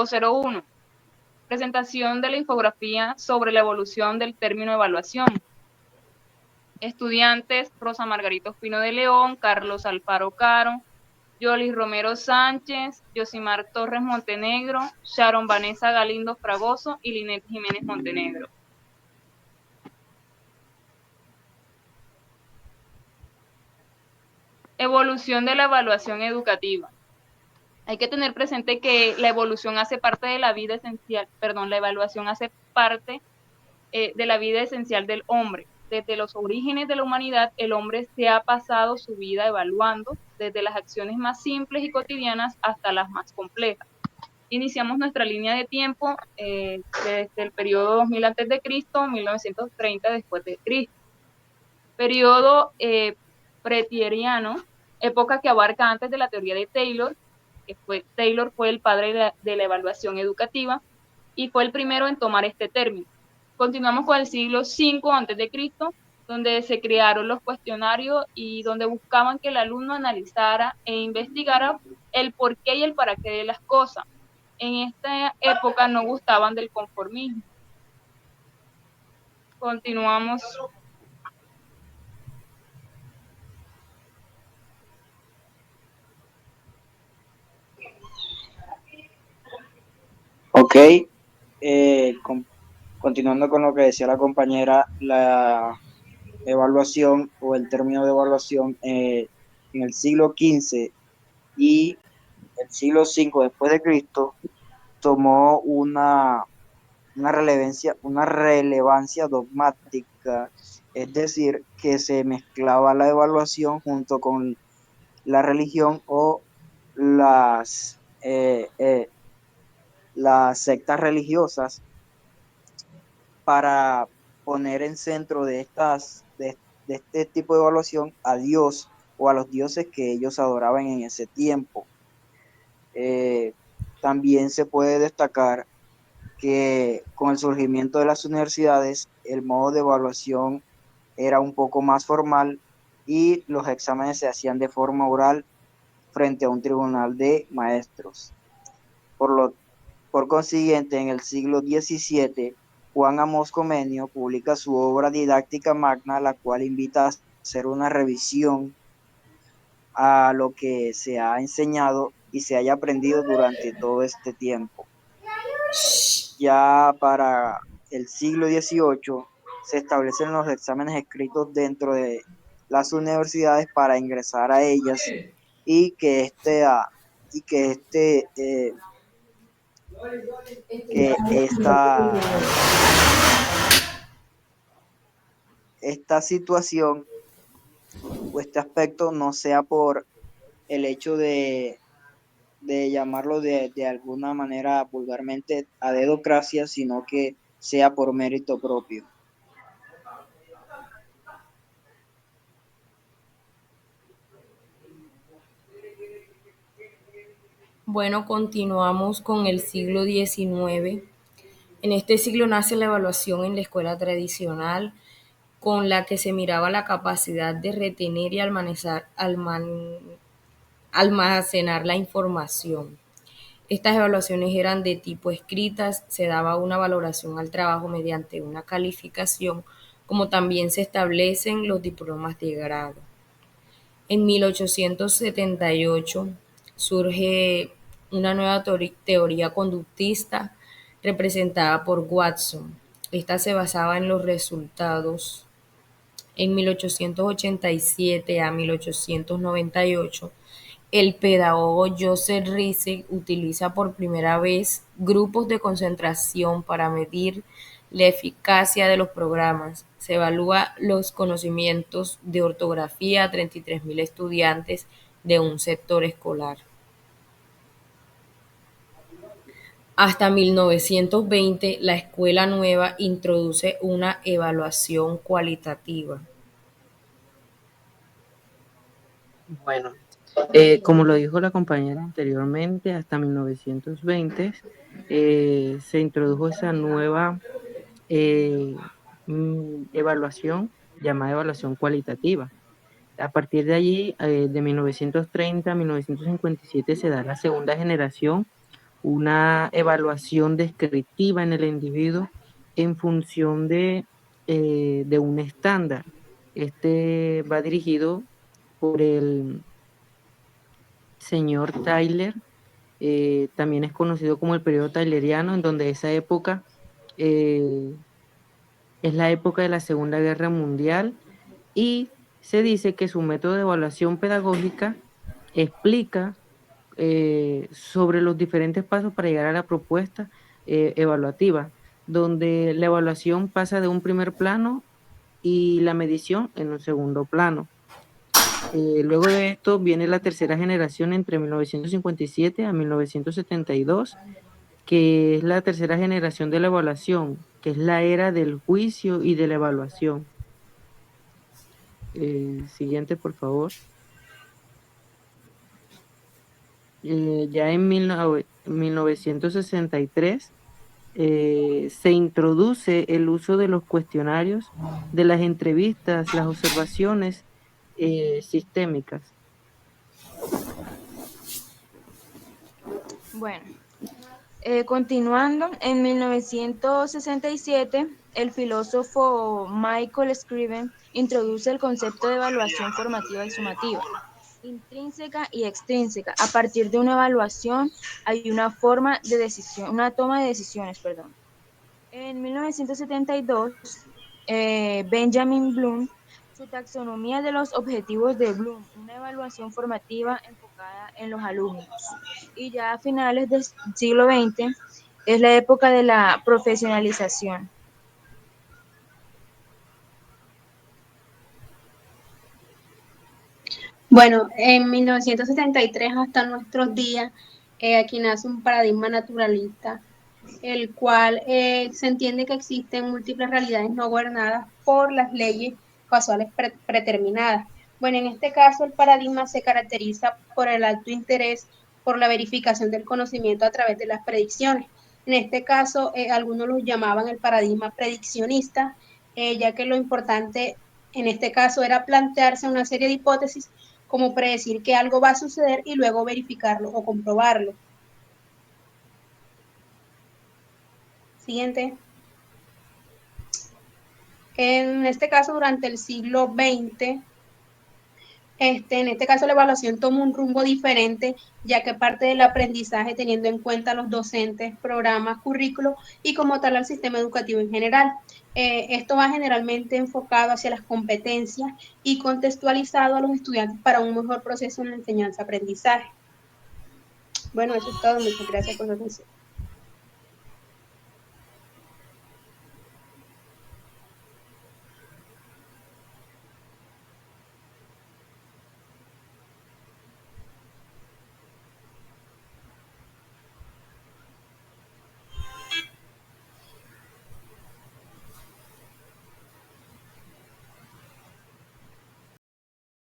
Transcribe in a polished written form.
501. Presentación de la infografía sobre la evolución del término evaluación. Estudiantes: Rosa Margarita Ospino de León, Carlos Alfaro Caro, Yolis Romero Sánchez, Yosimar Torres Montenegro, Sharon Vanessa Galindo Fragoso y Linet Jiménez Montenegro. Evolución de la evaluación educativa. Hay que tener presente que la evolución hace parte de la vida esencial, la evaluación hace parte de la vida esencial del hombre. Desde los orígenes de la humanidad, el hombre se ha pasado su vida evaluando, desde las acciones más simples y cotidianas hasta las más complejas. Iniciamos nuestra línea de tiempo desde el periodo 2000 a.C., 1930 después de Cristo. Periodo preteriano, época que abarca antes de la teoría de Taylor, Taylor fue el padre de la evaluación educativa y fue el primero en tomar este término. Continuamos con el siglo V a.C., donde se crearon los cuestionarios y donde buscaban que el alumno analizara e investigara el por qué y el para qué de las cosas. En esta época no gustaban del conformismo. Continuamos. Ok, continuando con lo que decía la compañera, la evaluación o el término de evaluación en el siglo XV y el siglo V después de Cristo tomó una relevancia dogmática, es decir, que se mezclaba la evaluación junto con la religión o las sectas religiosas para poner en centro de este tipo de evaluación a Dios o a los dioses que ellos adoraban en ese tiempo. También se puede destacar que con el surgimiento de las universidades, el modo de evaluación era un poco más formal y los exámenes se hacían de forma oral frente a un tribunal de maestros. Por consiguiente, en el siglo XVII, Juan Amos Comenio publica su obra didáctica magna, la cual invita a hacer una revisión a lo que se ha enseñado y se haya aprendido durante todo este tiempo. Ya para el siglo XVIII se establecen los exámenes escritos dentro de las universidades para ingresar a ellas y que esta situación o este aspecto no sea por el hecho de llamarlo de alguna manera vulgarmente a dedocracia, sino que sea por mérito propio. Bueno, continuamos con el siglo XIX. En este siglo nace la evaluación en la escuela tradicional, con la que se miraba la capacidad de retener y almacenar la información. Estas evaluaciones eran de tipo escritas, se daba una valoración al trabajo mediante una calificación, como también se establecen los diplomas de grado. En 1878 surge una nueva teoría conductista representada por Watson. Esta se basaba en los resultados. En 1887 a 1898, el pedagogo Joseph Riesig utiliza por primera vez grupos de concentración para medir la eficacia de los programas. Se evalúa los conocimientos de ortografía a 33.000 estudiantes de un sector escolar. Hasta 1920, la escuela nueva introduce una evaluación cualitativa. Bueno, como lo dijo la compañera anteriormente, hasta 1920 se introdujo esa nueva evaluación llamada evaluación cualitativa. A partir de allí, de 1930 a 1957, se da la segunda generación una evaluación descriptiva en el individuo en función de un estándar. Este va dirigido por el señor Tyler, también es conocido como el periodo tayleriano, en donde esa época es la época de la Segunda Guerra Mundial, y se dice que su método de evaluación pedagógica explica sobre los diferentes pasos para llegar a la propuesta evaluativa, donde la evaluación pasa de un primer plano y la medición en un segundo plano. Luego de esto viene la tercera generación entre 1957 a 1972, que es la tercera generación de la evaluación, que es la era del juicio y de la evaluación. Siguiente, por favor. Ya en 1963 se introduce el uso de los cuestionarios, de las entrevistas, las observaciones sistémicas. Bueno, continuando, en 1967, el filósofo Michael Scriven introduce el concepto de evaluación formativa y sumativa, intrínseca y extrínseca. A partir de una evaluación hay una forma de decisión, una toma de decisiones, perdón. En 1972, Benjamin Bloom, su taxonomía de los objetivos de Bloom, una evaluación formativa enfocada en los alumnos. Y ya a finales del siglo XX es la época de la profesionalización. Bueno, en 1973 hasta nuestros días, aquí nace un paradigma naturalista, el cual se entiende que existen múltiples realidades no gobernadas por las leyes causales predeterminadas. Bueno, en este caso el paradigma se caracteriza por el alto interés por la verificación del conocimiento a través de las predicciones. En este caso, algunos lo llamaban el paradigma prediccionista, ya que lo importante en este caso era plantearse una serie de hipótesis como predecir que algo va a suceder y luego verificarlo o comprobarlo. Siguiente. En este caso, durante el siglo XX, en este caso la evaluación toma un rumbo diferente, ya que parte del aprendizaje teniendo en cuenta los docentes, programas, currículos y como tal al sistema educativo en general. Esto va generalmente enfocado hacia las competencias y contextualizado a los estudiantes para un mejor proceso en la enseñanza-aprendizaje. Bueno, eso es todo. Muchas gracias por su atención.